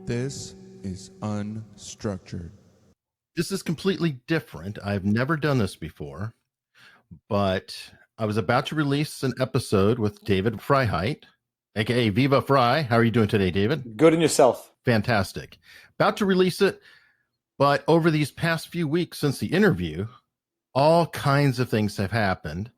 This is unstructured. This is completely different. I've never done this before, but I was about to release an episode with David Freiheit, aka Viva Frei. How are you doing today, David? Good, and yourself? Fantastic. About to release it, but over these past few weeks since the interview, all kinds of things have happened,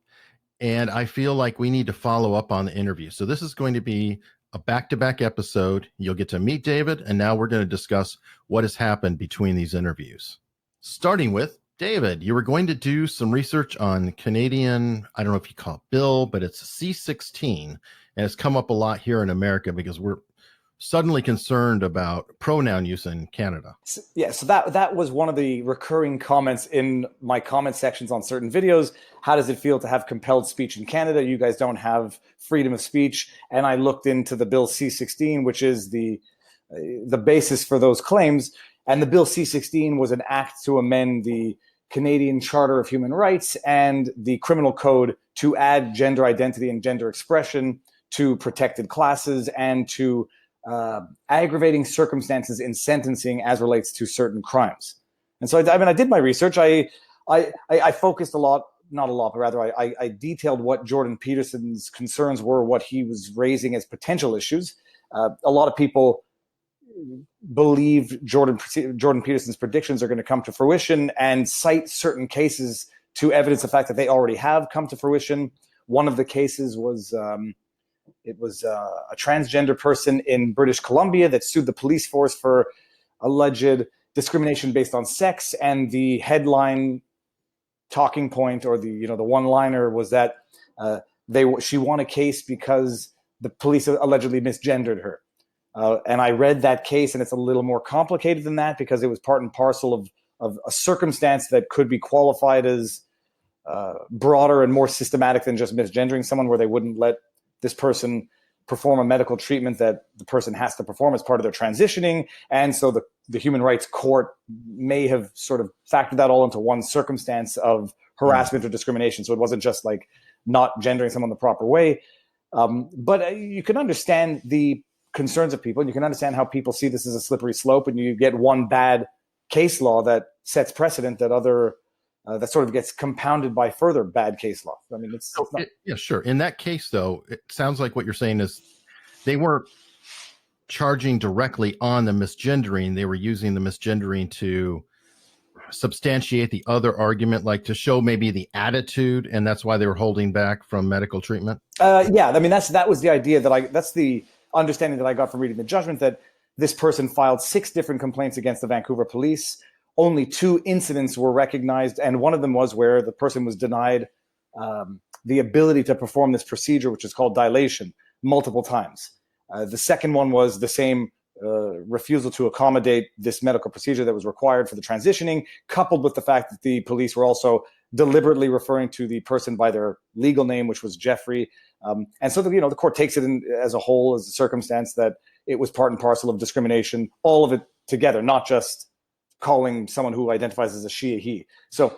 and I feel like we need to follow up on the interview. So this is going to be a back-to-back episode. You'll get to meet David, and now we're going to discuss what has happened between these interviews. Starting with David, you were going to do some research on Canadian, I don't know if you call it bill, but it's C-16, and it's come up a lot here in America because we're suddenly concerned about pronoun use in Canada. So that was one of the recurring comments in my comment sections on certain videos. How does it feel to have compelled speech in Canada? You guys don't have freedom of speech. And I looked into the bill C-16, which is the basis for those claims. And the bill C-16 was an act to amend the Canadian Charter of Human Rights and the Criminal Code to add gender identity and gender expression to protected classes and to aggravating circumstances in sentencing as relates to certain crimes. And so, I did my research. I focused a lot, not a lot, but rather I detailed what Jordan Peterson's concerns were, what he was raising as potential issues. A lot of people believe Jordan Peterson's predictions are going to come to fruition and cite certain cases to evidence the fact that they already have come to fruition. One of the cases was it was a transgender person in British Columbia that sued the police force for alleged discrimination based on sex, and the headline talking point, or the one-liner, was that she won a case because the police allegedly misgendered her. And I read that case, and it's a little more complicated than that because it was part and parcel of a circumstance that could be qualified as broader and more systematic than just misgendering someone, where they wouldn't let this person perform a medical treatment that the person has to perform as part of their transitioning. And so the human rights court may have sort of factored that all into one circumstance of harassment or discrimination. So it wasn't just like not gendering someone the proper way. But you can understand the concerns of people. You can understand how people see this as a slippery slope, and you get one bad case law that sets precedent that that sort of gets compounded by further bad case law. I mean, it's not... Yeah, sure. In that case, though, it sounds like what you're saying is they weren't charging directly on the misgendering. They were using the misgendering to substantiate the other argument, like to show maybe the attitude, and that's why they were holding back from medical treatment. Yeah, I mean, that was the idea that's the understanding that I got from reading the judgment, that this person filed 6 different complaints against the Vancouver police. Only 2 incidents were recognized, and one of them was where the person was denied the ability to perform this procedure, which is called dilation, multiple times. The second one was the same refusal to accommodate this medical procedure that was required for the transitioning, coupled with the fact that the police were also deliberately referring to the person by their legal name, which was Jeffrey. And so the court takes it as a whole, as a circumstance that it was part and parcel of discrimination, all of it together, not just calling someone who identifies as a she, a he. So,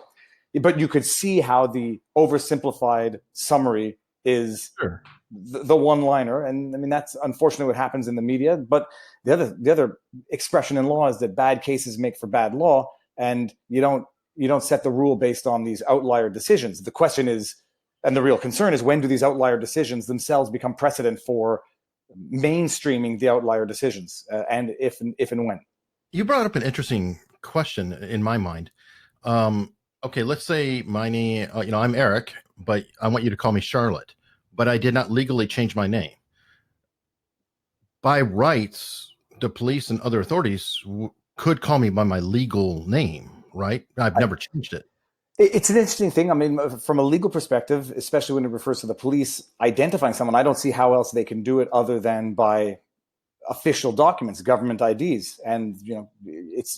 but you could see how the oversimplified summary is Sure. the one-liner. And I mean, that's unfortunately what happens in the media. But the other expression in law is that bad cases make for bad law, and you don't set the rule based on these outlier decisions. The question is, and the real concern is, when do these outlier decisions themselves become precedent for mainstreaming the outlier decisions, and if and when? You brought up an interesting question in my mind. Okay, let's say my name, I'm Eric, but I want you to call me Charlotte, but I did not legally change my name. By rights, the police and other authorities could call me by my legal name, right? I've never changed it. It's an interesting thing. I mean, from a legal perspective, especially when it refers to the police identifying someone, I don't see how else they can do it other than by official documents, government IDs. And,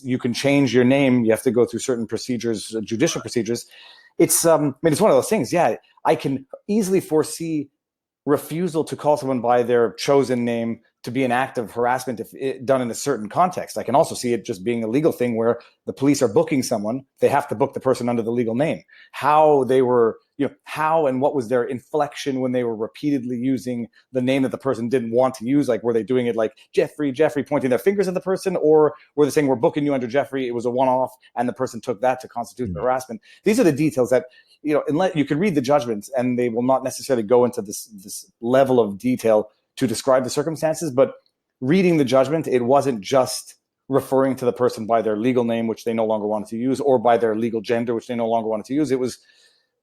you can change your name. You have to go through certain procedures, judicial procedures. It's one of those things. Yeah, I can easily foresee refusal to call someone by their chosen name to be an act of harassment if done in a certain context. I can also see it just being a legal thing where the police are booking someone. They have to book the person under the legal name. How they were how and what was their inflection when they were repeatedly using the name that the person didn't want to use. Like, were they doing it like Jeffrey, pointing their fingers at the person, or were they saying we're booking you under Jeffrey? It was a one-off, and the person took that to constitute the harassment. These are the details that, unless you can read the judgments, and they will not necessarily go into this level of detail to describe the circumstances. But reading the judgment, it wasn't just referring to the person by their legal name, which they no longer wanted to use, or by their legal gender, which they no longer wanted to use. It was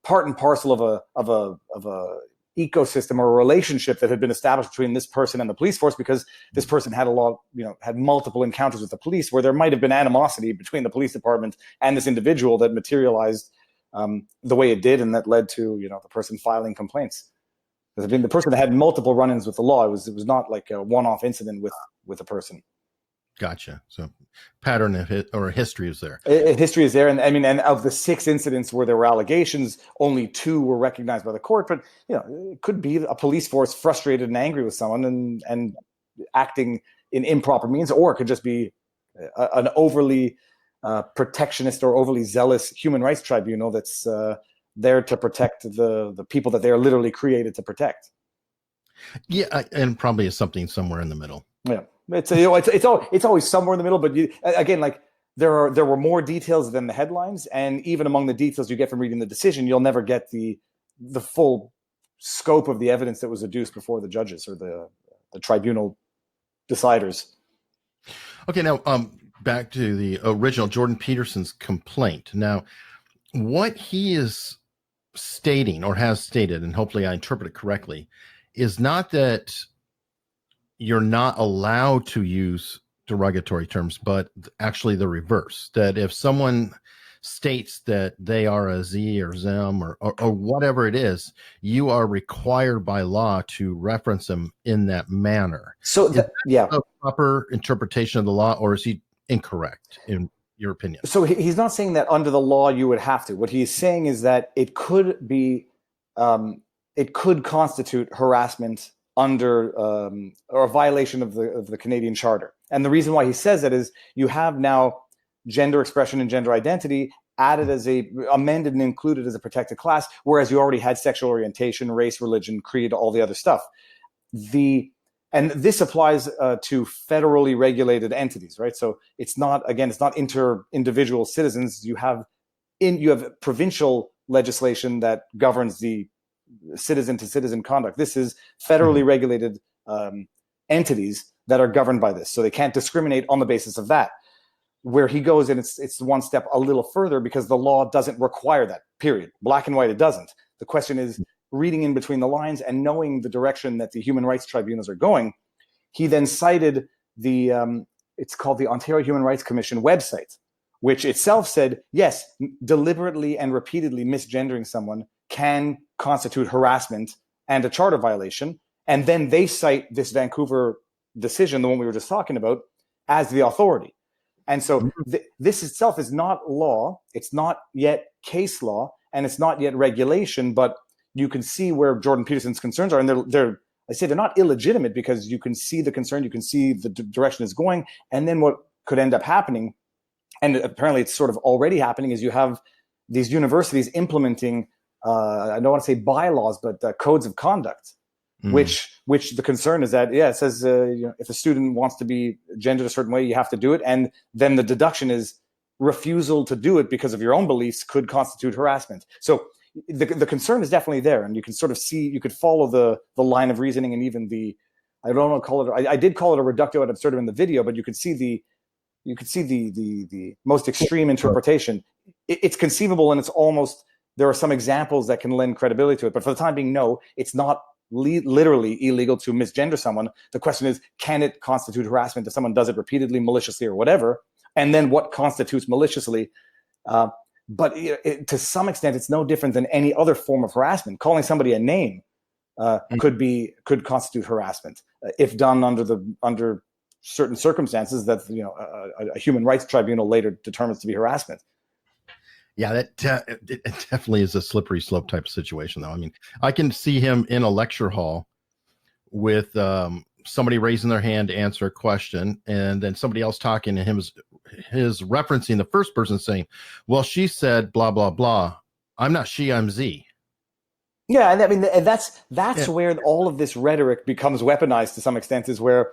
part and parcel of a ecosystem or a relationship that had been established between this person and the police force, because this person had had multiple encounters with the police where there might have been animosity between the police department and this individual that materialized the way it did, and that led to the person filing complaints. I mean, the person had multiple run-ins with the law. It was not like a one-off incident with a person. Gotcha. So pattern or history is there. History is there. And I mean, and of the 6 incidents where there were allegations, only 2 were recognized by the court. But, it could be a police force frustrated and angry with someone and acting in improper means, or it could just be an overly protectionist or overly zealous human rights tribunal that's there to protect the people that they are literally created to protect. Yeah, and probably is something somewhere in the middle. Yeah. It's always somewhere in the middle, but again, like there were more details than the headlines, and even among the details you get from reading the decision, you'll never get the full scope of the evidence that was adduced before the judges or the tribunal deciders. Okay, now back to the original Jordan Peterson's complaint. Now, what he is stating or has stated, and hopefully I interpret it correctly, is not that you're not allowed to use derogatory terms, but actually the reverse, that if someone states that they are a Z or Zem or whatever it is, you are required by law to reference them in that manner. So a proper interpretation of the law, or is he incorrect in your opinion? So he's not saying that under the law you would have to. What he's saying is that it could be, it could constitute harassment under or a violation of the Canadian Charter. And the reason why he says that is you have now gender expression and gender identity added as amended and included as a protected class, whereas you already had sexual orientation, race, religion, creed, all the other stuff. And this applies to federally regulated entities, right? So it's not individual citizens. You have provincial legislation that governs the citizen to citizen conduct. This is federally regulated entities that are governed by this. So they can't discriminate on the basis of that. Where he goes, and it's one step a little further, because the law doesn't require that, period. Black and white, it doesn't. The question is reading in between the lines and knowing the direction that the human rights tribunals are going. He then cited it's called the Ontario Human Rights Commission website, which itself said, yes, deliberately and repeatedly misgendering someone can constitute harassment and a charter violation. And then they cite this Vancouver decision, the one we were just talking about, as the authority. And so this itself is not law. It's not yet case law, and it's not yet regulation, but you can see where Jordan Peterson's concerns are. And they're not illegitimate, because you can see the concern, you can see the direction it's going. And then what could end up happening, and apparently it's sort of already happening, is you have these universities implementing, I don't want to say bylaws, but codes of conduct, which the concern is that, it says, if a student wants to be gendered a certain way, you have to do it. And then the deduction is refusal to do it because of your own beliefs could constitute harassment. So the concern is definitely there. And you can sort of see, you could follow the line of reasoning, and even I don't want to call it, I did call it a reductio ad absurdum in the video, but you could see the most extreme interpretation. It's conceivable, and it's almost, there are some examples that can lend credibility to it. But for the time being, no, it's not literally illegal to misgender someone. The question is, can it constitute harassment if someone does it repeatedly, maliciously, or whatever? And then what constitutes maliciously? But to some extent, it's no different than any other form of harassment. Calling somebody a name could constitute harassment if done under certain circumstances that a human rights tribunal later determines to be harassment. Yeah, it definitely is a slippery slope type of situation, though. I mean, I can see him in a lecture hall with somebody raising their hand to answer a question, and then somebody else talking to him is referencing the first person saying, well, she said blah, blah, blah. I'm not she, I'm Z. Yeah, and I mean, and that's Yeah. where all of this rhetoric becomes weaponized to some extent, is where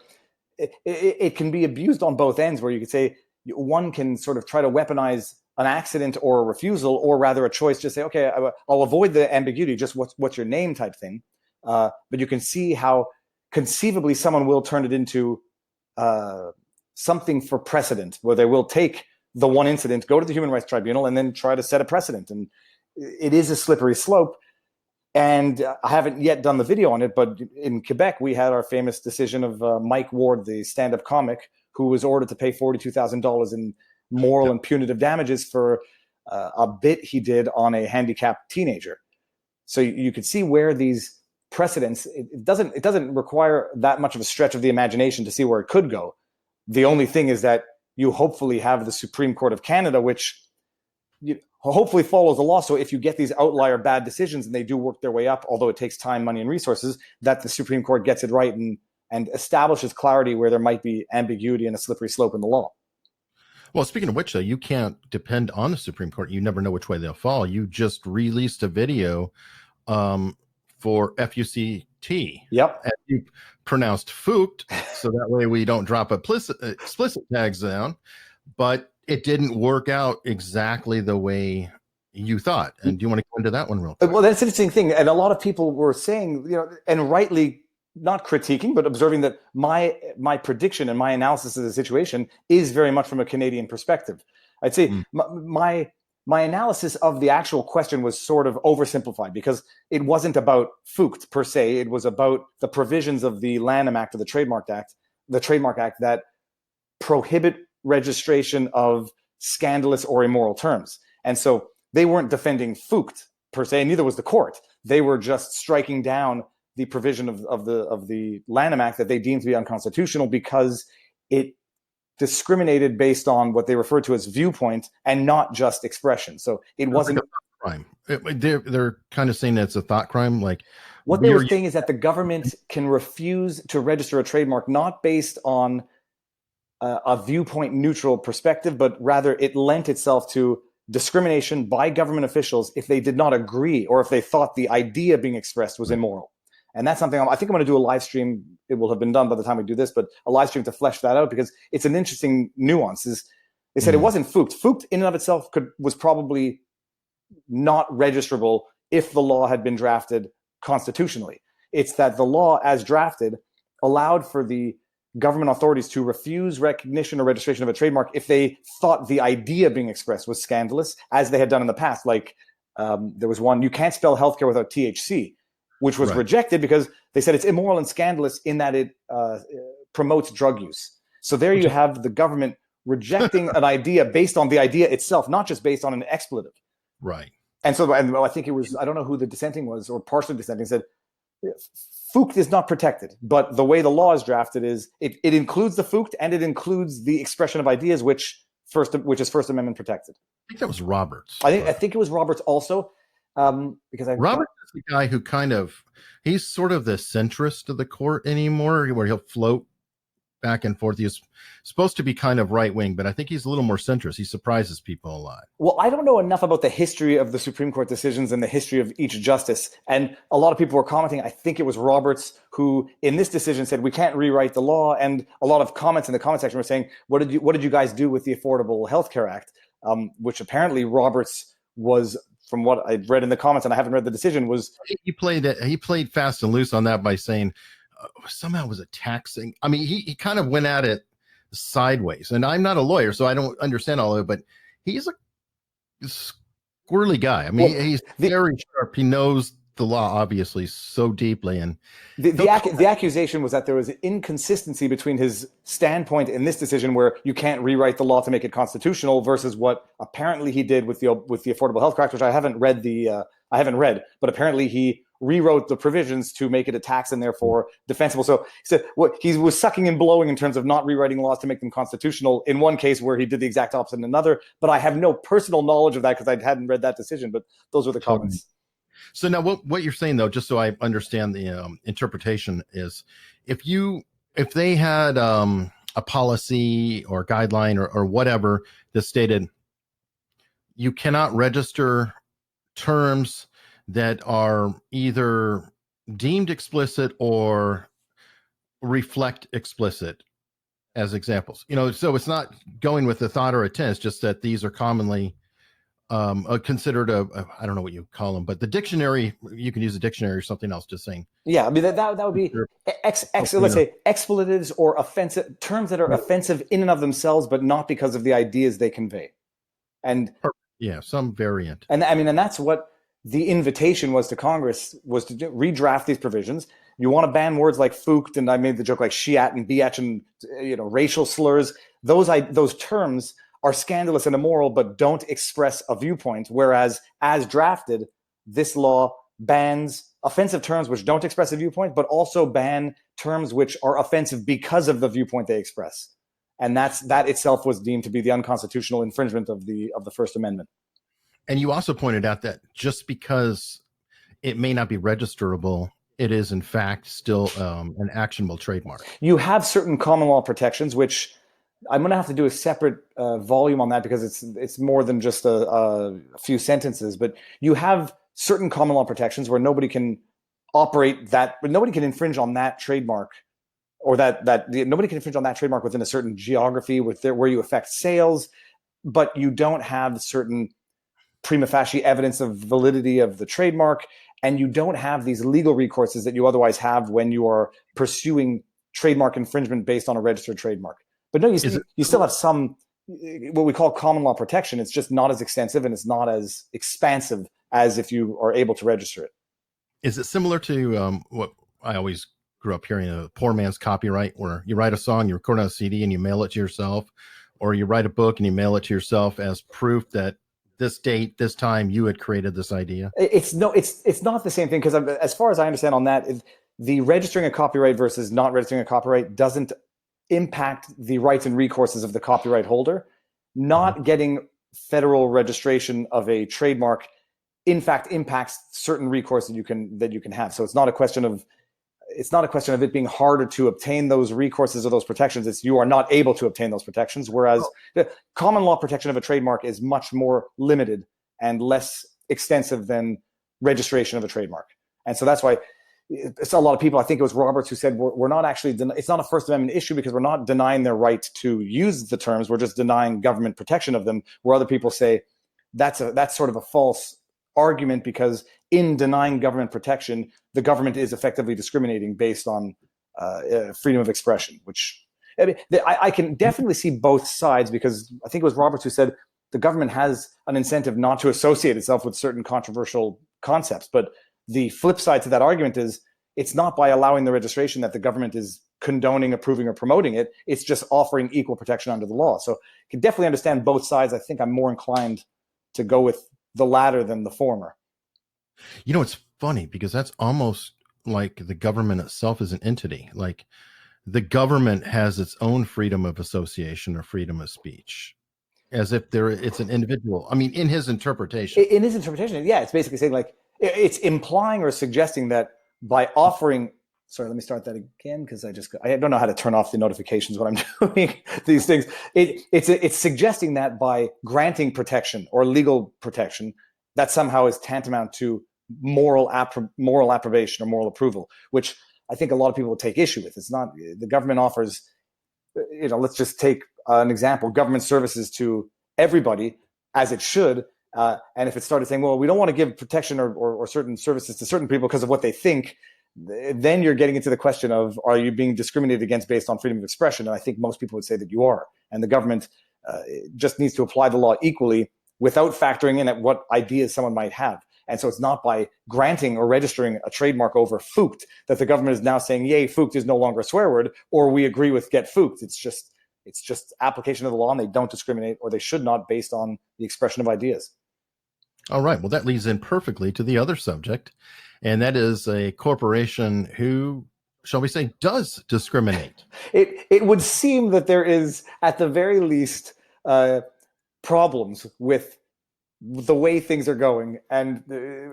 it can be abused on both ends, where you could say one can sort of try to weaponize an accident or a refusal, or rather a choice, just say, okay, I'll avoid the ambiguity, just what's your name type thing. But you can see how conceivably someone will turn it into something for precedent, where they will take the one incident, go to the Human Rights Tribunal, and then try to set a precedent. And it is a slippery slope. And I haven't yet done the video on it, but in Quebec, we had our famous decision of Mike Ward, the stand-up comic, who was ordered to pay $42,000 in moral and punitive damages for a bit he did on a handicapped teenager. So you could see where these precedents, it doesn't require that much of a stretch of the imagination to see where it could go. The only thing is that you hopefully have the Supreme Court of Canada, which hopefully follows the law. So if you get these outlier bad decisions and they do work their way up, although it takes time, money, and resources, that the Supreme Court gets it right and establishes clarity where there might be ambiguity and a slippery slope in the law. Well, speaking of which, though, you can't depend on the Supreme Court. You never know which way they'll fall. You just released a video for FUCT. Yep. And you pronounced "fooked," so that way we don't drop explicit tags down. But it didn't work out exactly the way you thought. And do you want to go into that one real quick? Well, that's an interesting thing. And a lot of people were saying, and rightly not critiquing, but observing that my prediction and my analysis of the situation is very much from a Canadian perspective. I'd say my analysis of the actual question was sort of oversimplified, because it wasn't about Fucht per se. It was about the provisions of the Lanham Act or the Trademark Act that prohibit registration of scandalous or immoral terms. And so they weren't defending Fucht per se, neither was the court. They were just striking down the provision of the Lanham Act that they deemed to be unconstitutional because it discriminated based on what they referred to as viewpoint and not just expression. So it wasn't a crime. They're kind of saying that it's a thought crime. Like what they were saying is that the government can refuse to register a trademark not based on a viewpoint neutral perspective, but rather it lent itself to discrimination by government officials if they did not agree or if they thought the idea being expressed was immoral. And that's something I think I'm going to do a live stream. It will have been done by the time we do this, but a live stream to flesh that out, because it's an interesting nuance. They said it wasn't Fucht. Fucht in and of itself was probably not registrable if the law had been drafted constitutionally. It's that the law as drafted allowed for the government authorities to refuse recognition or registration of a trademark if they thought the idea being expressed was scandalous, as they had done in the past. Like there was one, you can't spell healthcare without THC, which was rejected because they said it's immoral and scandalous in that it promotes drug use. So there you have the government rejecting an idea based on the idea itself, not just based on an expletive. Right. And so I think it was, I don't know who the dissenting was, or partially dissenting, said Fucht is not protected, but the way the law is drafted is it includes the Fucht and it includes the expression of ideas, which is First Amendment protected. I think that was Roberts. I think it was Roberts also, because Roberts is the guy who he's sort of the centrist of the court anymore, where he'll float back and forth. He's supposed to be kind of right wing, but I think he's a little more centrist. He surprises people a lot. Well, I don't know enough about the history of the Supreme Court decisions and the history of each justice. And a lot of people were commenting. I think it was Roberts who, in this decision, said we can't rewrite the law. And a lot of comments in the comment section were saying, "What did you guys do with the Affordable Health Care Act?" Which apparently Roberts was, from what I read in the comments, and I haven't read the decision, was he played fast and loose on that by saying somehow was a taxing. I mean, he kind of went at it sideways, and I'm not a lawyer, so I don't understand all of it, but he's a squirrely guy. I mean, he's very sharp. He knows the law, obviously, so deeply. And the accusation was that there was an inconsistency between his standpoint in this decision, where you can't rewrite the law to make it constitutional, versus what apparently he did with the Affordable Health Care Act, which I haven't read but apparently he rewrote the provisions to make it a tax and therefore defensible. So he said he was sucking and blowing in terms of not rewriting laws to make them constitutional in one case, where he did the exact opposite in another. But I have no personal knowledge of that because I hadn't read that decision. But those were the comments. So now what you're saying, though, just so I understand the interpretation, is if they had a policy or guideline or whatever that stated you cannot register terms that are either deemed explicit or reflect explicit as examples. So it's not going with a thought or a intent. It's just that these are commonly considered I don't know what you call them, but the dictionary, you can use a dictionary or something else, just saying. Yeah, I mean that would be let's say expletives or offensive terms that are offensive in and of themselves, but not because of the ideas they convey. And some variant. And I mean, and that's what the invitation was to Congress, was to redraft these provisions. You want to ban words like "fooked," and I made the joke like "shiat" and "biatch" and racial slurs. Those terms are scandalous and immoral, but don't express a viewpoint. Whereas, as drafted, this law bans offensive terms which don't express a viewpoint, but also ban terms which are offensive because of the viewpoint they express. And that itself was deemed to be the unconstitutional infringement of the First Amendment. And you also pointed out that just because it may not be registerable, it is in fact still an actionable trademark. You have certain common law protections, which I'm going to have to do a separate volume on that, because it's more than just a few sentences. But you have certain common law protections where nobody can operate that, but nobody can infringe on that trademark, or nobody can infringe on that trademark within a certain geography where you affect sales, but you don't have certain prima facie evidence of validity of the trademark, and you don't have these legal recourses that you otherwise have when you are pursuing trademark infringement based on a registered trademark. But no, you still have some what we call common law protection. It's just not as extensive and it's not as expansive as if you are able to register it. Is it similar to what I always grew up hearing, a poor man's copyright, where you write a song, you record on a CD and you mail it to yourself, or you write a book and you mail it to yourself as proof that this date, this time you had created this idea? It's not the same thing, because as far as I understand on that, the registering a copyright versus not registering a copyright doesn't impact the rights and recourses of the copyright holder. Not getting federal registration of a trademark, in fact, impacts certain recourse that you can have. So it's not a question of it being harder to obtain those recourses or those protections. It's you are not able to obtain those protections. Whereas the common law protection of a trademark is much more limited and less extensive than registration of a trademark. And so that's why it's a lot of people, I think it was Roberts, who said we're not actually, it's not a First Amendment issue because we're not denying their right to use the terms. We're just denying government protection of them, where other people say that's sort of a false argument, because in denying government protection, the government is effectively discriminating based on freedom of expression, which I can definitely see both sides, because I think it was Roberts who said the government has an incentive not to associate itself with certain controversial concepts. But the flip side to that argument is it's not by allowing the registration that the government is condoning, approving, or promoting it. It's just offering equal protection under the law. So I can definitely understand both sides. I think I'm more inclined to go with the latter than the former. It's funny, because that's almost like the government itself is an entity. Like the government has its own freedom of association or freedom of speech, as if it's an individual. I mean, in his interpretation. In his interpretation, yeah, it's basically saying, like, it's implying or suggesting that by offering, sorry, let me start that again, because I don't know how to turn off the notifications when I'm doing these things. It's suggesting that by granting protection or legal protection, that somehow is tantamount to moral approbation or moral approval, which I think a lot of people will take issue with. It's not. The government offers, let's just take an example, government services to everybody, as it should. And if it started saying, well, we don't want to give protection or certain services to certain people because of what they think, then you're getting into the question of, are you being discriminated against based on freedom of expression? And I think most people would say that you are. And the government just needs to apply the law equally without factoring in at what ideas someone might have. And so it's not by granting or registering a trademark over "fooked" that the government is now saying, yay, "fooked" is no longer a swear word, or we agree with "get fooked." It's just application of the law, and they don't discriminate, or they should not, based on the expression of ideas. All right. Well, that leads in perfectly to the other subject, and that is a corporation who, shall we say, does discriminate. It would seem that there is, at the very least, problems with the way things are going, and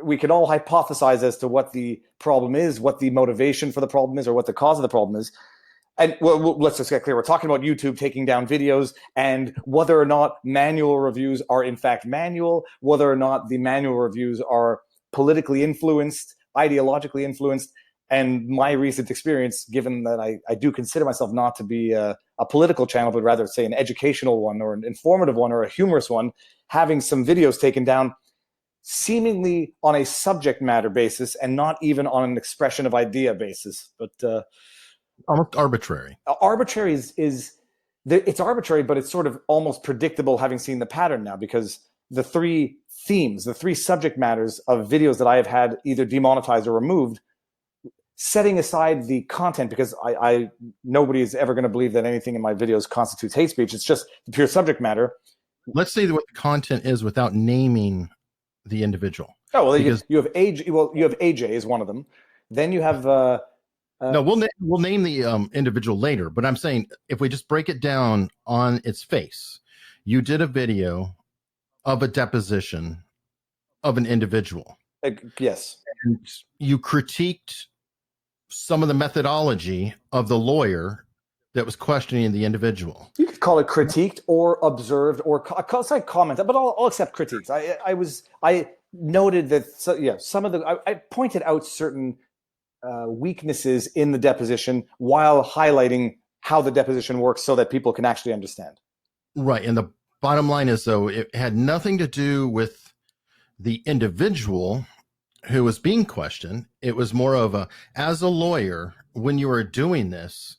we can all hypothesize as to what the problem is, what the motivation for the problem is, or what the cause of the problem is. And well, let's just get clear. We're talking about YouTube taking down videos, and whether or not manual reviews are in fact manual, whether or not the manual reviews are politically influenced, ideologically influenced. And my recent experience, given that I do consider myself not to be a political channel, but rather say an educational one or an informative one or a humorous one, having some videos taken down seemingly on a subject matter basis and not even on an expression of idea basis. But almost arbitrary. Arbitrary it's arbitrary, but it's sort of almost predictable having seen the pattern now, because the three themes, the three subject matters of videos that I have had either demonetized or removed, setting aside the content, because nobody is ever going to believe that anything in my videos constitutes hate speech. It's just the pure subject matter. Let's say what the content is without naming the individual. Oh, well, you have AJ. Well, you have AJ is one of them. Then you have. No, we'll name the individual later. But I'm saying if we just break it down on its face, you did a video of a deposition of an individual. Yes. And you critiqued some of the methodology of the lawyer that was questioning the individual. You could call it critiqued or observed or comment, but I'll accept critiques. I noted that some of the I pointed out certain weaknesses in the deposition while highlighting how the deposition works so that people can actually understand. Right, and the bottom line is, though, it had nothing to do with the individual who was being questioned. It was more of as a lawyer, when you are doing this,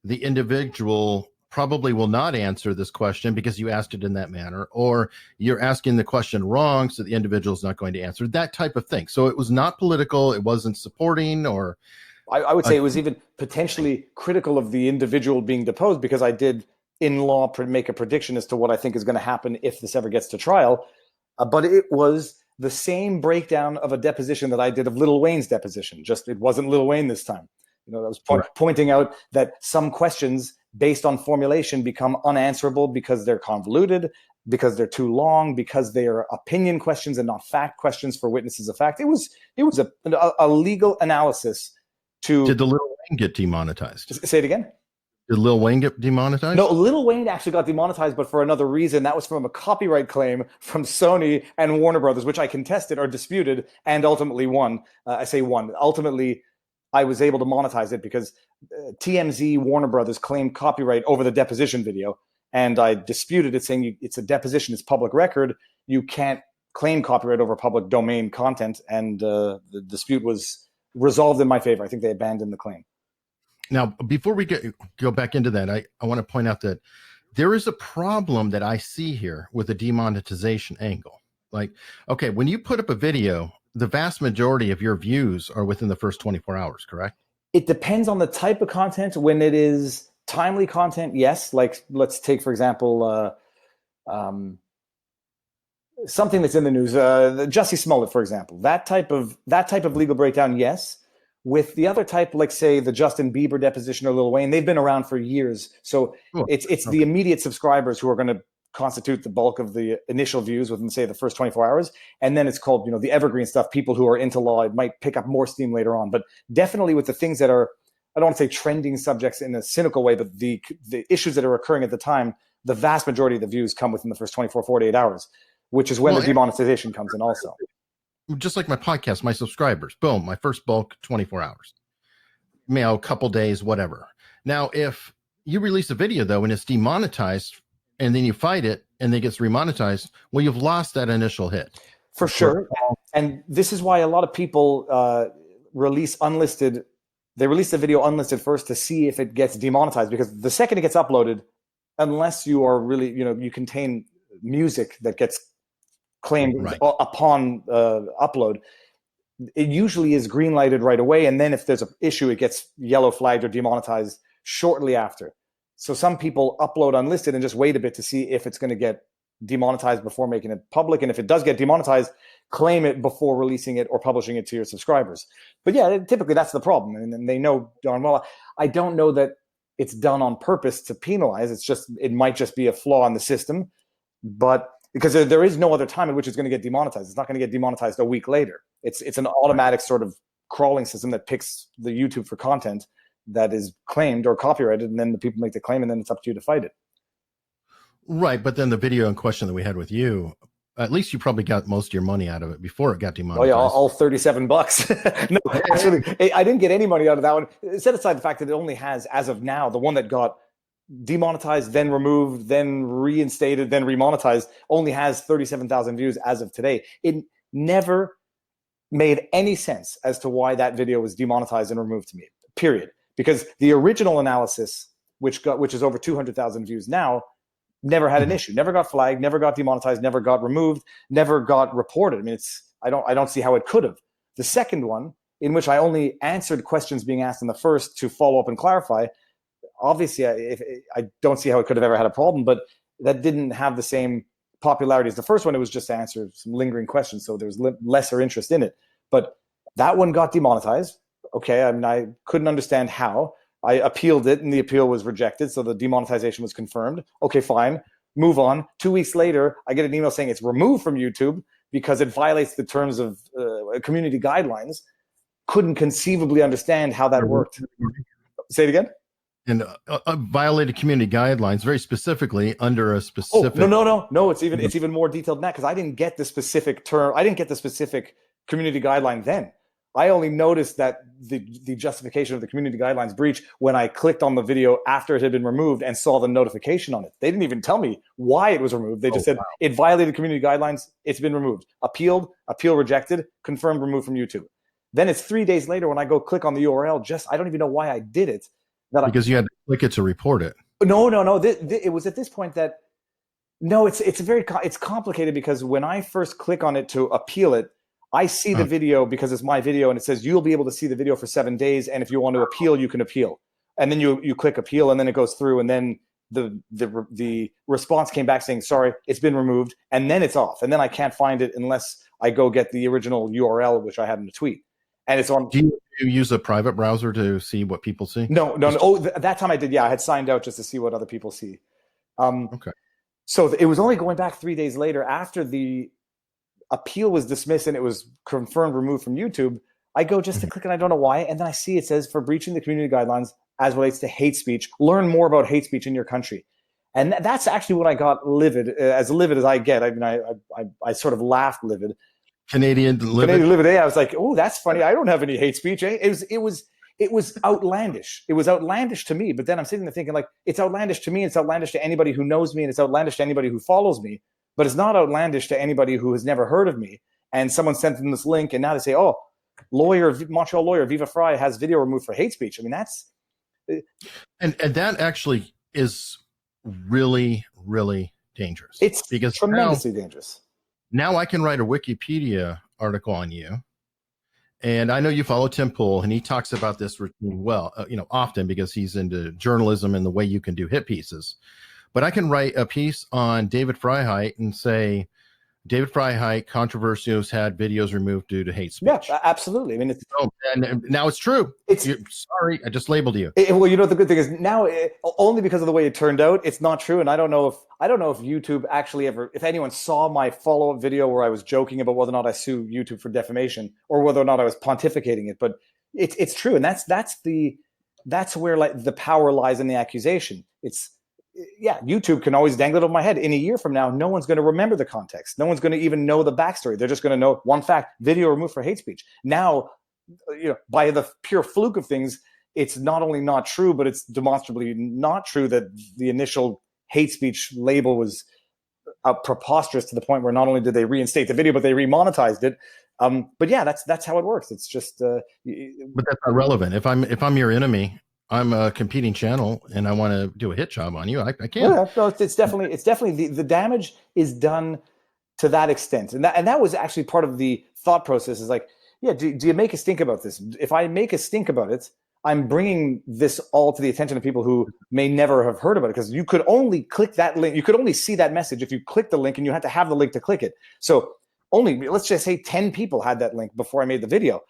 the individual probably will not answer this question because you asked it in that manner, or you're asking the question wrong, so the individual is not going to answer, that type of thing. So it was not political. It wasn't supporting, or I would say it was even potentially critical of the individual being deposed, because I did in law make a prediction as to what I think is going to happen if this ever gets to trial. But it was the same breakdown of a deposition that I did of Lil Wayne's deposition. Just it wasn't Lil Wayne this time. I was pointing out that some questions based on formulation become unanswerable because they're convoluted, because they're too long, because they are opinion questions and not fact questions for witnesses of fact. It was a legal analysis to. Did the Lil Wayne get demonetized? Say it again. Did Lil Wayne get demonetized? No, Lil Wayne actually got demonetized, but for another reason. That was from a copyright claim from Sony and Warner Brothers, which I contested or disputed and ultimately won. I say won. Ultimately, I was able to monetize it because TMZ, Warner Brothers claimed copyright over the deposition video. And I disputed it, saying it's a deposition, it's public record. You can't claim copyright over public domain content. And the dispute was resolved in my favor. I think they abandoned the claim. Now, before we go back into that, I want to point out that there is a problem that I see here with the demonetization angle. Like, okay, when you put up a video, the vast majority of your views are within the first 24 hours, correct? It depends on the type of content. When it is timely content, yes. Like, let's take, for example, something that's in the news, Jussie Smollett, for example. That type of legal breakdown, yes. With the other type, like say the Justin Bieber deposition or Lil Wayne, they've been around for years. So it's the immediate subscribers who are going to constitute the bulk of the initial views within, say, the first 24 hours. And then it's called, the evergreen stuff. People who are into law, it might pick up more steam later on. But definitely with the things that are, I don't want to say trending subjects in a cynical way, but the issues that are occurring at the time, the vast majority of the views come within the first 24, 48 hours, which is when the demonetization comes in also. Just like my podcast, my subscribers, boom, my first bulk, 24 hours, a couple days, whatever. Now, if you release a video, though, and it's demonetized, and then you fight it, and then it gets remonetized, well, you've lost that initial hit. For sure. And this is why a lot of people release unlisted. They release the video unlisted first to see if it gets demonetized, because the second it gets uploaded, unless you are really, you contain music that gets claimed upon upload, it usually is green lighted right away. And then if there's an issue, it gets yellow flagged or demonetized shortly after. So some people upload unlisted and just wait a bit to see if it's going to get demonetized before making it public. And if it does get demonetized, claim it before releasing it or publishing it to your subscribers. But yeah, typically that's the problem. And they know darn well. I don't know that it's done on purpose to penalize. It might just be a flaw in the system. But because there is no other time in which it's going to get demonetized. It's not going to get demonetized a week later. It's an automatic sort of crawling system that picks the YouTube for content that is claimed or copyrighted, and then the people make the claim, and then it's up to you to fight it. Right, but then the video in question that we had with you, at least you probably got most of your money out of it before it got demonetized. Oh yeah, all $37. No, actually, I didn't get any money out of that one. Set aside the fact that it only has, as of now, the one that got demonetized, then removed, then reinstated, then remonetized, only has 37,000 views as of today. It never made any sense as to why that video was demonetized and removed to me, period. Because the original analysis, which is over 200,000 views now, never had an issue, never got flagged, never got demonetized, never got removed, never got reported. I mean, I don't see how it could have. The second one, in which I only answered questions being asked in the first to follow up and clarify, obviously I don't see how it could have ever had a problem, but that didn't have the same popularity as the first one. It was just to answer some lingering questions, so there was lesser interest in it. But that one got demonetized. Okay, I mean, I couldn't understand how. I appealed it and the appeal was rejected, so the demonetization was confirmed. Okay, fine, move on. 2 weeks later, I get an email saying it's removed from YouTube because it violates the terms of community guidelines. Couldn't conceivably understand how that worked. Say it again? And violated community guidelines, very specifically under a specific... Oh, no, it's even more detailed than that, because I didn't get the specific term. I didn't get the specific community guideline then. I only noticed that the justification of the community guidelines breach when I clicked on the video after it had been removed and saw the notification on it. They didn't even tell me why it was removed. They just said it violated community guidelines. It's been removed. Appealed, appeal rejected, confirmed, removed from YouTube. Then it's 3 days later when I go click on the URL. I don't even know why I did it. Because you had to click it to report it. No. It was at this point that it's complicated, because when I first click on it to appeal it, I see the video because it's my video, and it says you'll be able to see the video for 7 days, and if you want to appeal, you can appeal. And then you click appeal, and then it goes through, and then the response came back saying, sorry, it's been removed, and then it's off. And then I can't find it unless I go get the original URL, which I had in the tweet. And it's on. Do you use a private browser to see what people see? No. Oh, that time I did. Yeah, I had signed out just to see what other people see. Okay. So it was only going back 3 days later, after the appeal was dismissed and it was confirmed removed from YouTube. I go just to click, and I don't know why. And then I see it says, for breaching the community guidelines as relates to hate speech, learn more about hate speech in your country. And that's actually when I got livid as I get. I mean, I sort of laughed livid. Canadian livid. I was like, oh, that's funny. I don't have any hate speech. It was outlandish. It was outlandish to me. But then I'm sitting there thinking, like, it's outlandish to me. It's outlandish to anybody who knows me, and it's outlandish to anybody who follows me. But it's not outlandish to anybody who has never heard of me. And someone sent them this link, and now they say, oh, Montreal lawyer Viva Frei has video removed for hate speech. I mean, that's... And that actually is really, really dangerous. It's because tremendously dangerous. Now I can write a Wikipedia article on you. And I know you follow Tim Pool, and he talks about this routine often, because he's into journalism and the way you can do hit pieces. But I can write a piece on David Freiheit and say, David Freiheit, controversials, had videos removed due to hate speech. Yeah, absolutely. I mean, and now it's true. Sorry, I just labeled you. Well, the good thing is now, only because of the way it turned out, it's not true. And I don't know if YouTube actually if anyone saw my follow-up video where I was joking about whether or not I sue YouTube for defamation, or whether or not I was pontificating it. But it's true, and that's where, like, the power lies in the accusation. YouTube can always dangle it over my head. In a year from now, no one's going to remember the context. No one's going to even know the backstory. They're just going to know one fact: video removed for hate speech. Now, by the pure fluke of things, it's not only not true, but it's demonstrably not true that the initial hate speech label was preposterous to the point where not only did they reinstate the video, but they remonetized it. But yeah, that's how it works. It's just. But that's not relevant. If I'm your enemy, I'm a competing channel, and I want to do a hit job on you. I can't. Yeah, no, it's definitely the damage is done to that extent, and that was actually part of the thought process. Is like, yeah, do you make a stink about this? If I make a stink about it, I'm bringing this all to the attention of people who may never have heard about it, because you could only click that link. You could only see that message if you click the link, and you had to have the link to click it. So let's just say 10 people had that link before I made the video,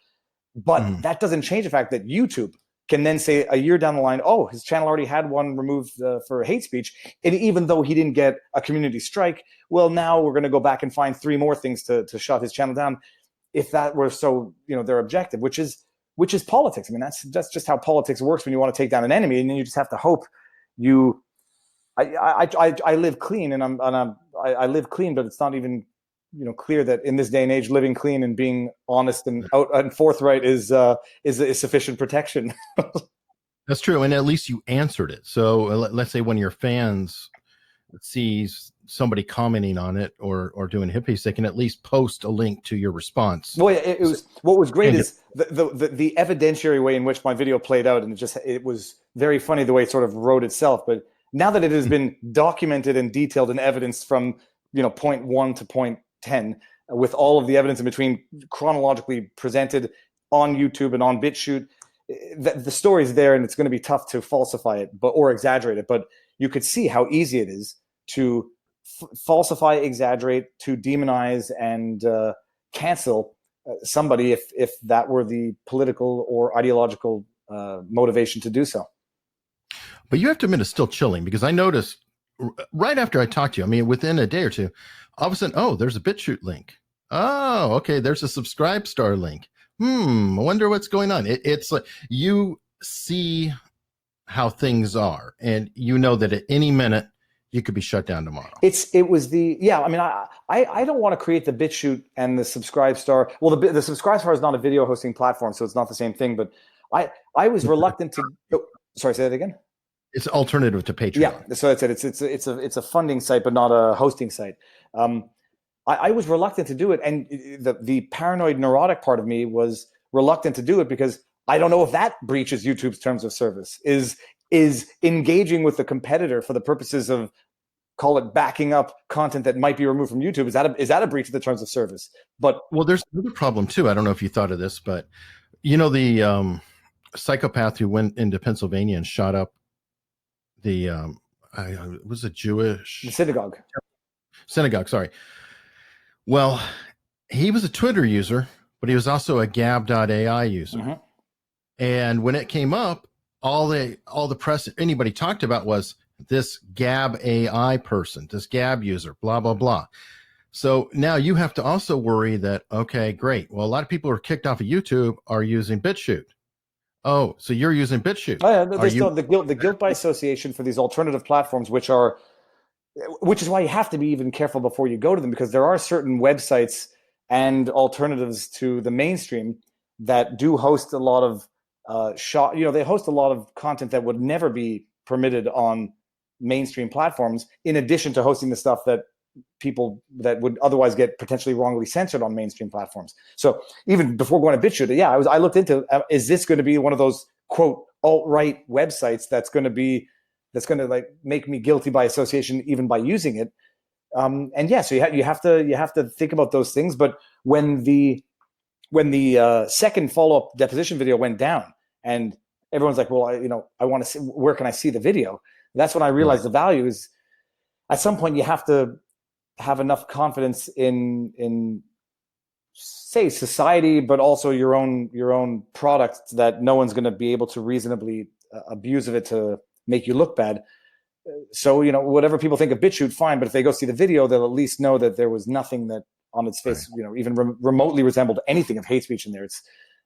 but that doesn't change the fact that YouTube can then say a year down the line, oh, his channel already had one removed for hate speech. And even though he didn't get a community strike, well, now we're going to go back and find 3 more things to shut his channel down. If that were so, their objective, which is politics. I mean, that's just how politics works when you want to take down an enemy, and then you just have to hope I live clean, and I live clean, but it's not even clear that in this day and age, living clean and being honest and out and forthright is sufficient protection. That's true, and at least you answered it. So let's say one of your fans sees somebody commenting on it or doing hit piece, they can at least post a link to your response. Well, it was what was great is the evidentiary way in which my video played out, and it was very funny the way it sort of wrote itself. But now that it has been documented and detailed and evidenced from point 1 to point 10, with all of the evidence in between chronologically presented on YouTube and on BitChute, the story's there, and it's going to be tough to falsify it or exaggerate it. But you could see how easy it is to falsify, exaggerate, to demonize and cancel somebody if that were the political or ideological motivation to do so. But you have to admit it's still chilling, because I noticed right after I talked to you, I mean, within a day or two, all of a sudden, oh, there's a BitChute link. Oh, okay, there's a Subscribe Star link. I wonder what's going on. It's like you see how things are, and you know that at any minute you could be shut down tomorrow. I don't want to create the BitChute and the Subscribe Star. Well, the Subscribe Star is not a video hosting platform, so it's not the same thing. But I was reluctant to. Sorry, say that again. It's alternative to Patreon. Yeah, so that's it. It's a funding site, but not a hosting site. I was reluctant to do it, and the paranoid, neurotic part of me was reluctant to do it because I don't know if that breaches YouTube's terms of service. Is engaging with the competitor for the purposes of, call it, backing up content that might be removed from YouTube. Is that a breach of the terms of service? But there's another problem too. I don't know if you thought of this, but the psychopath who went into Pennsylvania and shot up the it was a Jewish synagogue. Sorry. Well, he was a Twitter user, but he was also a Gab.ai user. Mm-hmm. And when it came up, all the press anybody talked about was this Gab AI person, this Gab user, blah, blah, blah. So now you have to also worry that, okay, great. Well, a lot of people who are kicked off of YouTube are using BitChute. Oh, so you're using BitChute. Oh, yeah, there's still the guilt by association for these alternative platforms, which is why you have to be even careful before you go to them, because there are certain websites and alternatives to the mainstream that do host a lot of they host a lot of content that would never be permitted on mainstream platforms, in addition to hosting the stuff that people that would otherwise get potentially wrongly censored on mainstream platforms. So even before going to BitChute, I looked into, is this going to be one of those quote alt-right websites that's going to like make me guilty by association even by using it? So you have to think about those things. But when the second follow-up deposition video went down, and everyone's like, well, I want to see, where can I see the video? That's when I realized the value is, at some point you have to have enough confidence in say society, but also your own product, that no one's going to be able to reasonably abuse of it to make you look bad. So, whatever people think of BitChute, fine. But if they go see the video, they'll at least know that there was nothing that on its face, even remotely resembled anything of hate speech in there.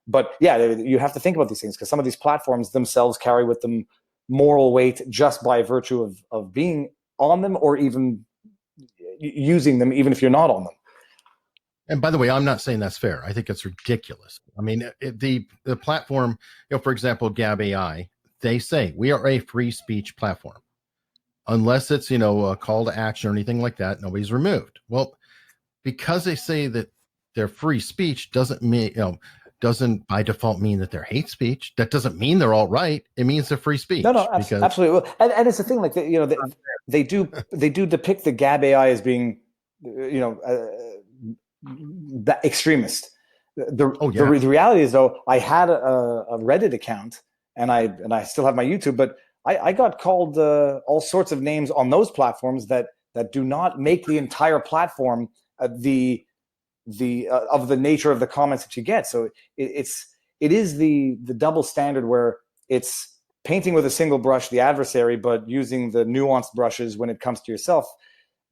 But you have to think about these things, because some of these platforms themselves carry with them moral weight just by virtue of being on them, or even using them, even if you're not on them. And by the way, I'm not saying that's fair. I think it's ridiculous. I mean, the platform, for example, Gab AI, they say we are a free speech platform. Unless it's, a call to action or anything like that, nobody's removed. Well, because they say that they're free speech doesn't mean, doesn't by default mean that they're hate speech. That doesn't mean they're all right. It means they're free speech. No, absolutely. And it's the thing, like, they do depict the Gab AI as being, extremist. The reality is, though, I had a Reddit account, and I still have my YouTube, but I got called all sorts of names on those platforms that do not make the entire platform of the nature of the comments that you get. So it is the double standard, where it's painting with a single brush the adversary, but using the nuanced brushes when it comes to yourself.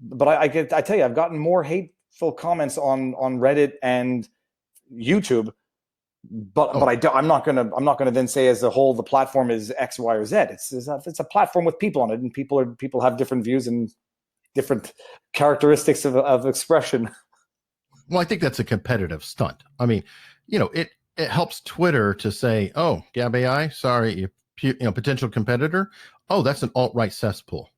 But I tell you, I've gotten more hateful comments on Reddit and YouTube. But I'm not gonna then say as a whole the platform is X, Y, or Z. It's a platform with people on it, and people have different views and different characteristics of expression. Well, I think that's a competitive stunt. I mean, it helps Twitter to say, "Oh, Gab AI, sorry, potential competitor. Oh, that's an alt-right cesspool."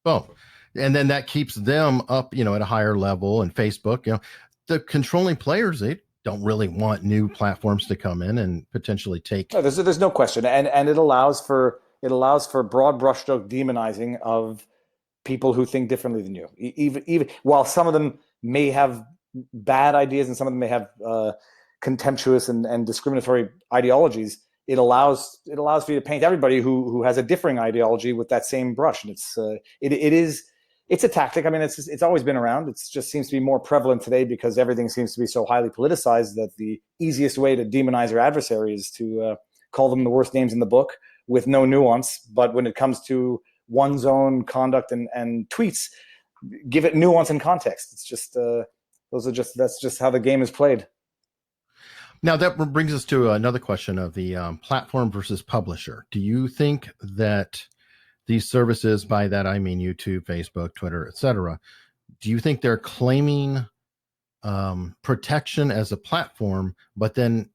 Oh, and then that keeps them up, at a higher level. And Facebook, the controlling players, they don't really want new platforms to come in and potentially take. No, there's no question, and it allows for broad brushstroke demonizing of people who think differently than you. Even while some of them may have bad ideas and some of them may have contemptuous and discriminatory ideologies, it allows for you to paint everybody who has a differing ideology with that same brush. And it's a tactic. I mean, it's always been around. It just seems to be more prevalent today because everything seems to be so highly politicized that the easiest way to demonize your adversary is to call them the worst names in the book with no nuance. But when it comes to one's own conduct and tweets, give it nuance and context. It's just that's just how the game is played. Now that brings us to another question of the platform versus publisher. Do you think that these services, by that I mean YouTube, Facebook, Twitter, etc., do you think they're claiming protection as a platform, but then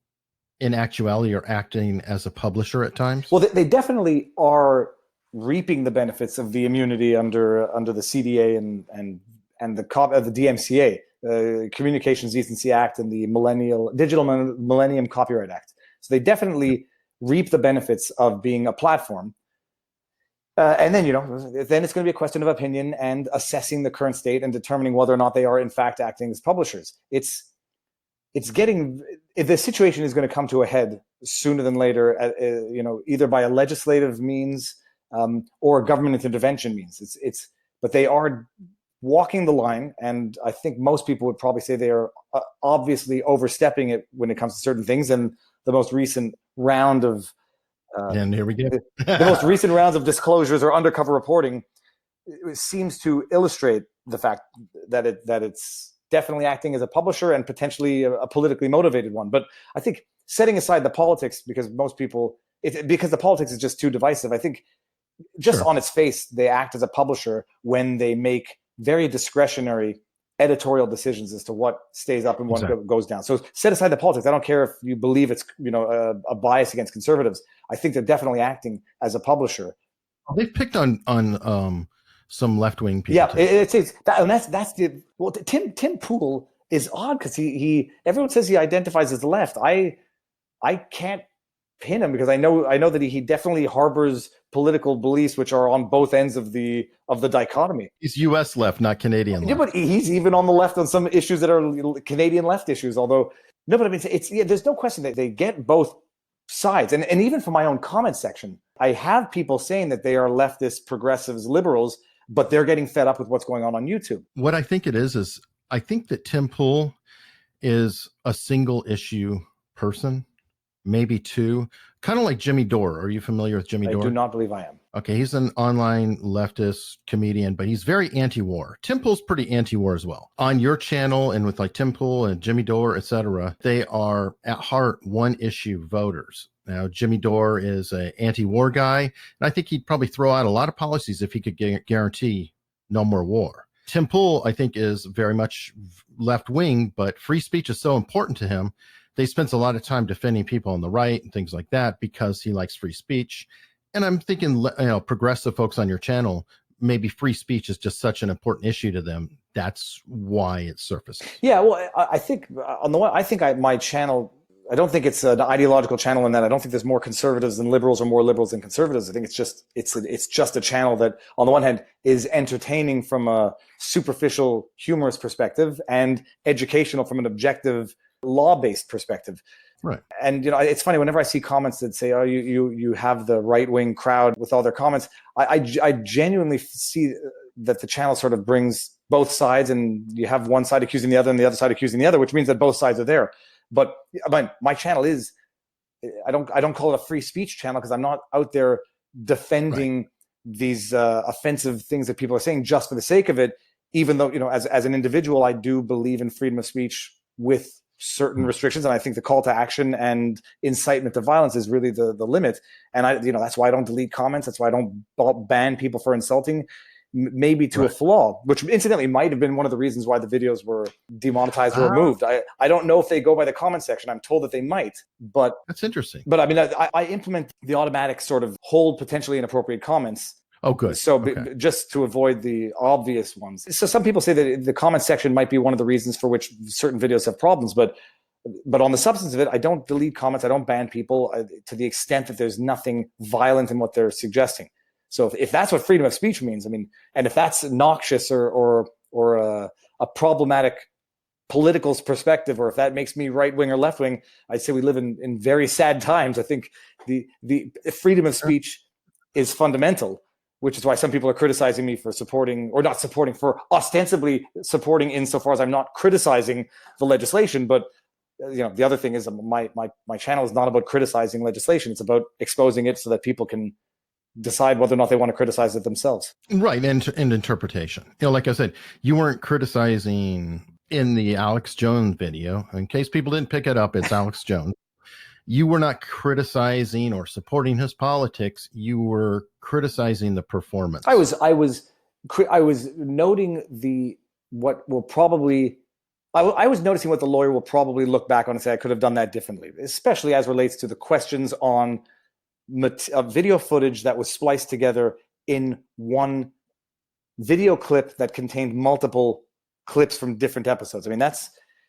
in actuality are acting as a publisher at times? Well, they definitely are reaping the benefits of the immunity under the CDA and the DMCA, Communications Decency Act, and the Digital Millennium Copyright Act. So they definitely reap the benefits of being a platform. And then, then it's going to be a question of opinion and assessing the current state and determining whether or not they are in fact acting as publishers. If the situation is going to come to a head sooner than later, either by a legislative means or government intervention means. But they are walking the line, and I think most people would probably say they are obviously overstepping it when it comes to certain things. And the most recent round of and here we go. the most recent rounds of disclosures or undercover reporting, it seems to illustrate the fact that it's definitely acting as a publisher and potentially a politically motivated one. But I think setting aside the politics, because the politics is just too divisive, I think just on its face, they act as a publisher when they make very discretionary editorial decisions as to what stays up and what goes down. So set aside the politics. I don't care if you believe it's a bias against conservatives. I think they're definitely acting as a publisher. They've picked on some left-wing people. Yeah, Tim Pool is odd because he everyone says he identifies as left. I can't pin him because I know that he definitely harbors political beliefs which are on both ends of the dichotomy. He's U.S. left, not Canadian left. Yeah, but he's even on the left on some issues that are Canadian left issues. Although no, but I mean, there's no question that they get both sides, and even from my own comment section, I have people saying that they are leftist, progressives, liberals, but they're getting fed up with what's going on YouTube. What I think it is I think that Tim Pool is a single issue person. Maybe two, kind of like Jimmy Dore. Are you familiar with Jimmy Dore? I do not believe I am. Okay, he's an online leftist comedian, but he's very anti-war. Tim Pool's pretty anti-war as well. On your channel and with like Tim Pool and Jimmy Dore, etc., they are at heart one-issue voters. Now, Jimmy Dore is an anti-war guy, and I think he'd probably throw out a lot of policies if he could guarantee no more war. Tim Pool, I think, is very much left-wing, but free speech is so important to him. They spends a lot of time defending people on the right and things like that because he likes free speech. And I'm thinking, progressive folks on your channel, maybe free speech is just such an important issue to them. That's why it surfaces. Yeah, well, I think on the one, my channel, I don't think it's an ideological channel in that I don't think there's more conservatives than liberals or more liberals than conservatives. I think it's just a channel that, on the one hand, is entertaining from a superficial, humorous perspective and educational from an objective, law-based perspective. Right. And it's funny, whenever I see comments that say, "Oh, you have the right-wing crowd," with all their comments, I genuinely see that the channel sort of brings both sides, and you have one side accusing the other and the other side accusing the other, which means that both sides are there. But my channel is, I don't call it a free speech channel because I'm not out there defending these offensive things that people are saying just for the sake of it. Even though, as an individual, I do believe in freedom of speech with certain restrictions, and I think the call to action and incitement to violence is really the limit. And that's why I don't delete comments. That's why I don't ban people for insulting. maybe to a flaw, which incidentally might have been one of the reasons why the videos were demonetized or removed. I don't know if they go by the comment section. I'm told that they might, but that's interesting. But I mean, I implement the automatic sort of hold potentially inappropriate comments. Oh, good. So okay. Just to avoid the obvious ones. So some people say that the comment section might be one of the reasons for which certain videos have problems, but on the substance of it, I don't delete comments. I don't ban people to the extent that there's nothing violent in what they're suggesting. So if that's what freedom of speech means, I mean, and if that's noxious or a problematic political perspective, or if that makes me right wing or left wing, I'd say we live in very sad times. I think the freedom of speech is fundamental, which is why some people are criticizing me for supporting or not supporting, for ostensibly supporting insofar as I'm not criticizing the legislation. But the other thing is my channel is not about criticizing legislation. It's about exposing it so that people can decide whether or not they want to criticize it themselves. Right. And interpretation. Like I said, you weren't criticizing in the Alex Jones video. In case people didn't pick it up, it's Alex Jones. You were not criticizing or supporting his politics. You were criticizing the performance. I was noting I was noticing what the lawyer will probably look back on and say, I could have done that differently, especially as relates to the questions on video footage that was spliced together in one video clip that contained multiple clips from different episodes. I mean,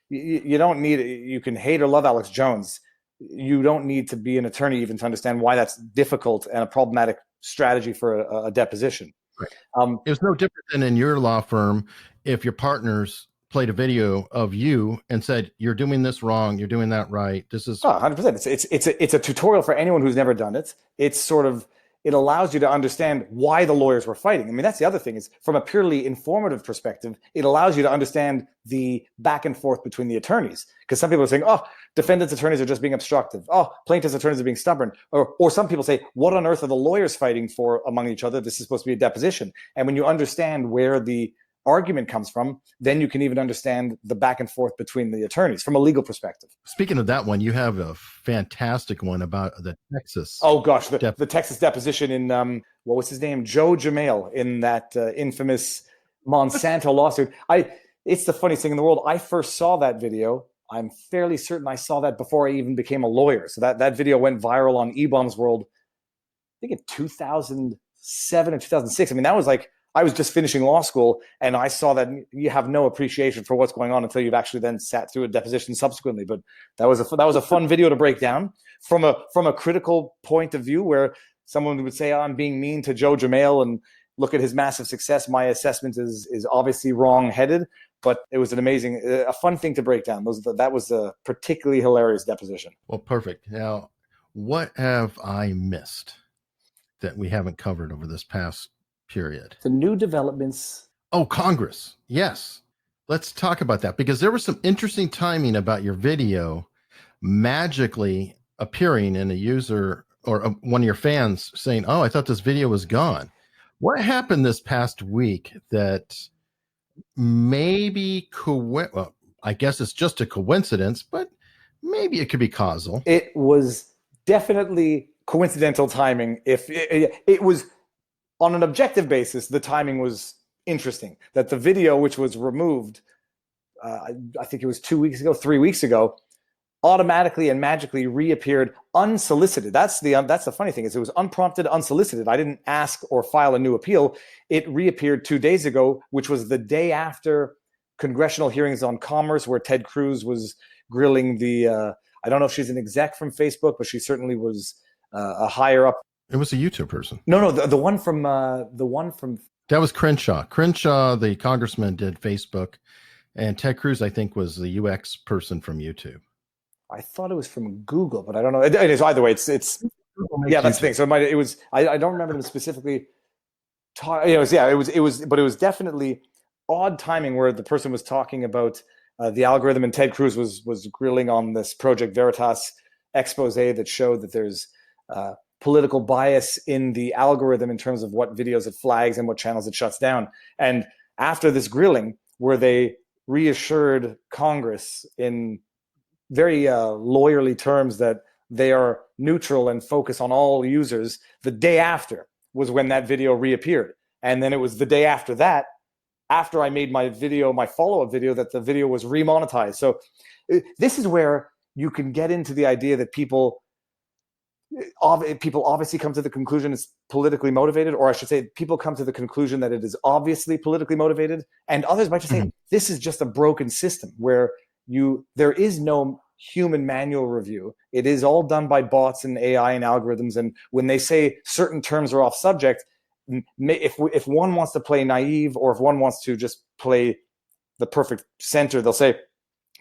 you don't need, you can hate or love Alex Jones. You don't need to be an attorney even to understand why that's difficult and a problematic strategy for a deposition. Right. It's no different than in your law firm if your partners played a video of you and said, you're doing this wrong, you're doing that right. This is 100%. It's a tutorial for anyone who's never done it. It's sort of, it allows you to understand why the lawyers were fighting. I mean, that's the other thing, is from a purely informative perspective, it allows you to understand the back and forth between the attorneys. Because some people are saying, oh, defendants' attorneys are just being obstructive. Oh, plaintiffs' attorneys are being stubborn. Or some people say, what on earth are the lawyers fighting for among each other? This is supposed to be a deposition. And when you understand where the argument comes from, then you can even understand the back and forth between the attorneys from a legal perspective. Speaking of that one, you have a fantastic one about the Texas. Oh gosh, the Texas deposition in what was his name, Joe Jamail, in that infamous Monsanto lawsuit. It's the funniest thing in the world. I first saw that video. I'm fairly certain I saw that before I even became a lawyer. So that video went viral on eBombs World, I think in 2007 or 2006. I mean, that was like, I was just finishing law school, and I saw that you have no appreciation for what's going on until you've actually then sat through a deposition subsequently. But that was a fun video to break down from a critical point of view, where someone would say, oh, I'm being mean to Joe Jamail and look at his massive success. My assessment is obviously wrong-headed, but it was a fun thing to break down. That was a particularly hilarious deposition. Well, perfect. Now, what have I missed that we haven't covered over this past period? The new developments. Oh, Congress. Yes. Let's talk about that, because there was some interesting timing about your video magically appearing in a user or one of your fans saying, oh, I thought this video was gone. What happened this past week that maybe well, I guess it's just a coincidence, but maybe it could be causal. It was definitely coincidental timing. If it was on an objective basis, the timing was interesting. That the video, which was removed, I think it was 3 weeks ago, automatically and magically reappeared unsolicited. That's the funny thing, is it was unprompted, unsolicited. I didn't ask or file a new appeal. It reappeared 2 days ago, which was the day after congressional hearings on commerce, where Ted Cruz was grilling I don't know if she's an exec from Facebook, but she certainly was a higher up. It was a YouTube person. No, the one from that was Crenshaw. Crenshaw, the congressman, did Facebook, and Ted Cruz, I think, was the UX person from YouTube. I thought it was from Google, but I don't know. It is either way. It's yeah, that's the thing. So it was. I don't remember them specifically. It was definitely odd timing, where the person was talking about the algorithm, and Ted Cruz was grilling on this Project Veritas expose that showed that there's political bias in the algorithm in terms of what videos it flags and what channels it shuts down. And after this grilling, where they reassured Congress in very lawyerly terms that they are neutral and focus on all users, the day after was when that video reappeared. And then it was the day after that, after I made my video, my follow-up video, that the video was remonetized. So this is where you can get into the idea that people obviously come to the conclusion it's politically motivated, or I should say people come to the conclusion that it is obviously politically motivated, and others might just say this is just a broken system where there is no human manual review. It is all done by bots and AI and algorithms, and when they say certain terms are off subject, if one wants to play naive, or if one wants to just play the perfect center, they'll say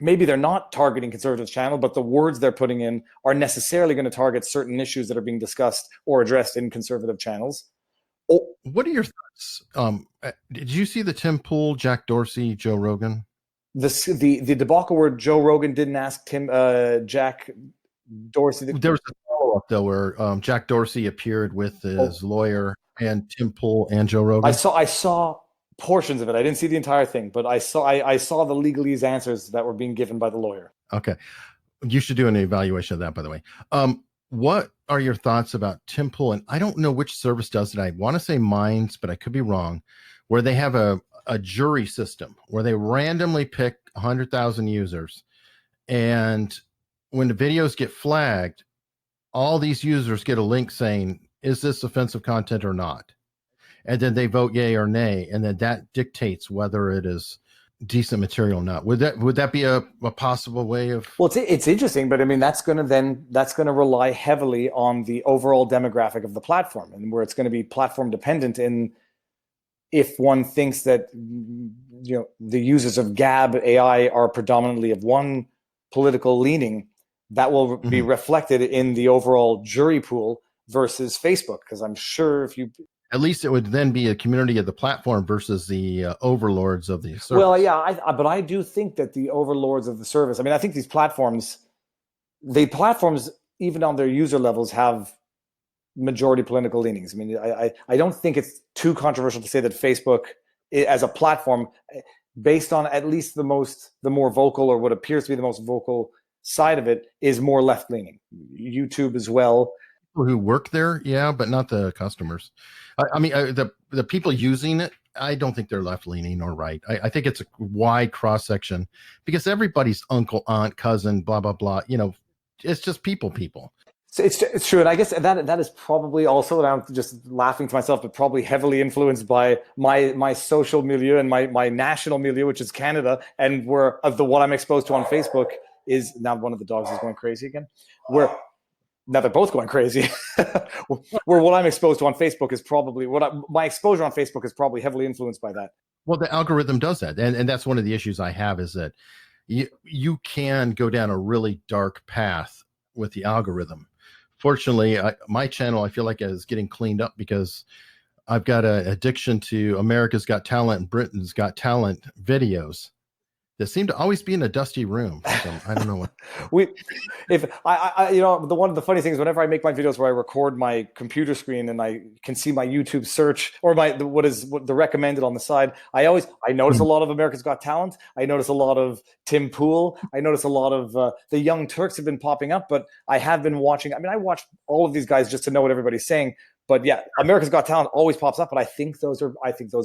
maybe they're not targeting conservatives' channel, but the words they're putting in are necessarily going to target certain issues that are being discussed or addressed in conservative channels. What are your thoughts? Did you see the Tim Pool, Jack Dorsey, Joe Rogan? The debacle where Joe Rogan didn't ask Jack Dorsey. There was a follow-up though where Jack Dorsey appeared with his lawyer and Tim Pool and Joe Rogan. I saw portions of it. I didn't see the entire thing, but I saw the legalese answers that were being given by the lawyer. Okay. You should do an evaluation of that, by the way. What are your thoughts about Tim Pool? And I don't know which service does it. I want to say Minds, but I could be wrong, where they have a jury system where they randomly pick 100,000 users. And when the videos get flagged, all these users get a link saying, is this offensive content or not? And then they vote yay or nay, and then that dictates whether it is decent material or not. Would that be a possible way of? Well, it's interesting, but I mean that's going to rely heavily on the overall demographic of the platform, and where it's going to be platform dependent. In if one thinks that the users of Gab AI are predominantly of one political leaning, that will be reflected in the overall jury pool versus Facebook, because I'm sure if you. At least it would then be a community of the platform versus the overlords of the service. Well, yeah, but I do think that the overlords of the service, I mean, I think these platforms, even on their user levels, have majority political leanings. I mean, I don't think it's too controversial to say that Facebook, as a platform, based on at least the more vocal, or what appears to be the most vocal side of it, is more left-leaning. YouTube as well. People who work there, yeah, but not the customers. I mean, the people using it, I don't think they're left-leaning or right. I think it's a wide cross-section, because everybody's uncle, aunt, cousin, blah, blah, blah. It's just people. So it's true. And I guess that is probably also, and I'm just laughing to myself, but probably heavily influenced by my social milieu and my national milieu, which is Canada, and where what I'm exposed to on Facebook is, now one of the dogs is going crazy again, now they're both going crazy. Where what I'm exposed to on Facebook is probably my exposure on Facebook is probably heavily influenced by that. Well, the algorithm does that, and that's one of the issues I have, is that you can go down a really dark path with the algorithm. Fortunately, my channel, I feel like, is getting cleaned up, because I've got an addiction to America's Got Talent and Britain's Got Talent videos that seem to always be in a dusty room. So I don't know what. One of the funny things, whenever I make my videos where I record my computer screen and I can see my YouTube search, or what the recommended on the side, I notice a lot of America's Got Talent. I notice a lot of Tim Pool. I notice a lot of the Young Turks have been popping up, but I have been watching. I mean, I watch all of these guys just to know what everybody's saying. But yeah, America's Got Talent always pops up, but I think those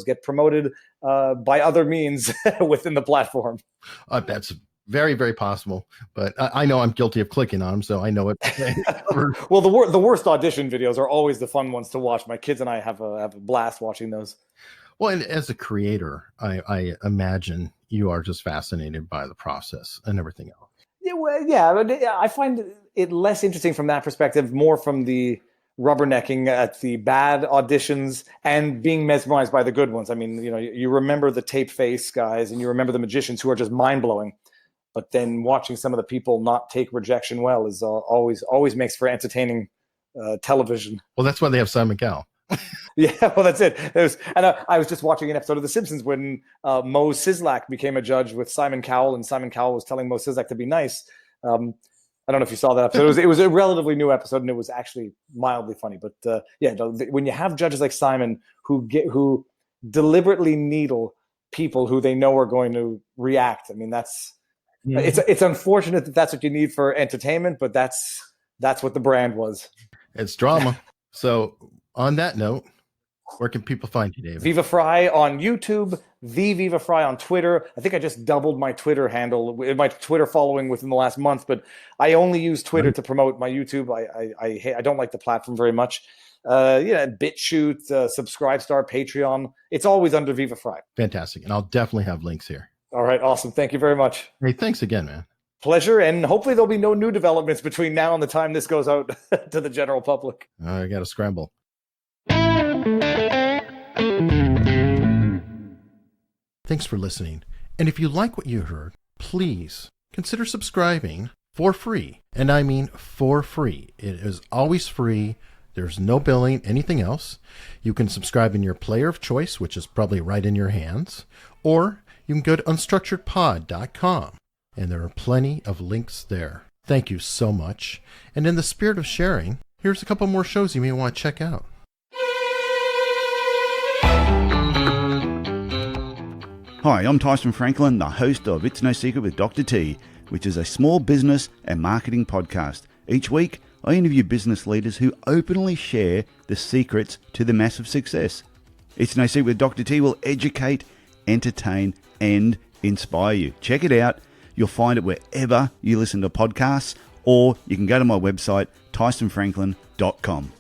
get promoted by other means within the platform. That's very, very possible. But I know I'm guilty of clicking on them, so I know it. Well, the worst audition videos are always the fun ones to watch. My kids and I have a blast watching those. Well, and as a creator, I imagine you are just fascinated by the process and everything else. Yeah, but I find it less interesting from that perspective, more from the rubbernecking at the bad auditions and being mesmerized by the good ones. I mean, you remember the tape face guys, and you remember the magicians who are just mind-blowing, but then watching some of the people not take rejection well is always makes for entertaining television. Well, that's why they have Simon Cowell. Yeah, well, that's it. I was just watching an episode of The Simpsons when Mo Sizlak became a judge with Simon Cowell, and Simon Cowell was telling Mo Sizlak to be nice. I don't know if you saw that episode. It was a relatively new episode, and it was actually mildly funny. But when you have judges like Simon who deliberately needle people who they know are going to react, I mean, it's unfortunate that that's what you need for entertainment, but that's what the brand was. It's drama. So on that note, Where can people find you, David? Viva Frei on YouTube, the Viva Frei on Twitter. I think I just doubled my Twitter handle, my Twitter following within the last month, but I only use Twitter to promote my YouTube. I don't like the platform very much. BitChute, Subscribestar, Patreon. It's always under Viva Frei. Fantastic. And I'll definitely have links here. All right, awesome. Thank you very much. Hey, thanks again, man. Pleasure, and hopefully there'll be no new developments between now and the time this goes out to the general public. I got to scramble. Thanks for listening. And if you like what you heard, please consider subscribing for free. And I mean for free. It is always free. There's no billing, anything else. You can subscribe in your player of choice, which is probably right in your hands, or you can go to unstructuredpod.com, and there are plenty of links there. Thank you so much. And in the spirit of sharing, here's a couple more shows you may want to check out. Hi, I'm Tyson Franklin, the host of It's No Secret with Dr. T, which is a small business and marketing podcast. Each week, I interview business leaders who openly share the secrets to their massive success. It's No Secret with Dr. T will educate, entertain, and inspire you. Check it out. You'll find it wherever you listen to podcasts, or you can go to my website, tysonfranklin.com.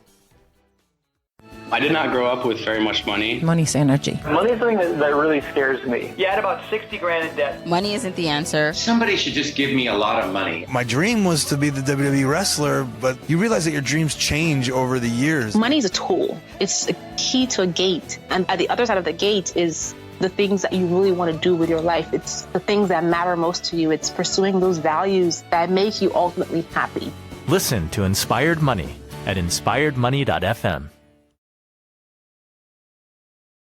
I did not grow up with very much money. Money's energy. Money is something that really scares me. You had about 60 grand in debt. Money isn't the answer. Somebody should just give me a lot of money. My dream was to be the WWE wrestler, but you realize that your dreams change over the years. Money is a tool. It's a key to a gate. And at the other side of the gate is the things that you really want to do with your life. It's the things that matter most to you. It's pursuing those values that make you ultimately happy. Listen to Inspired Money at inspiredmoney.fm.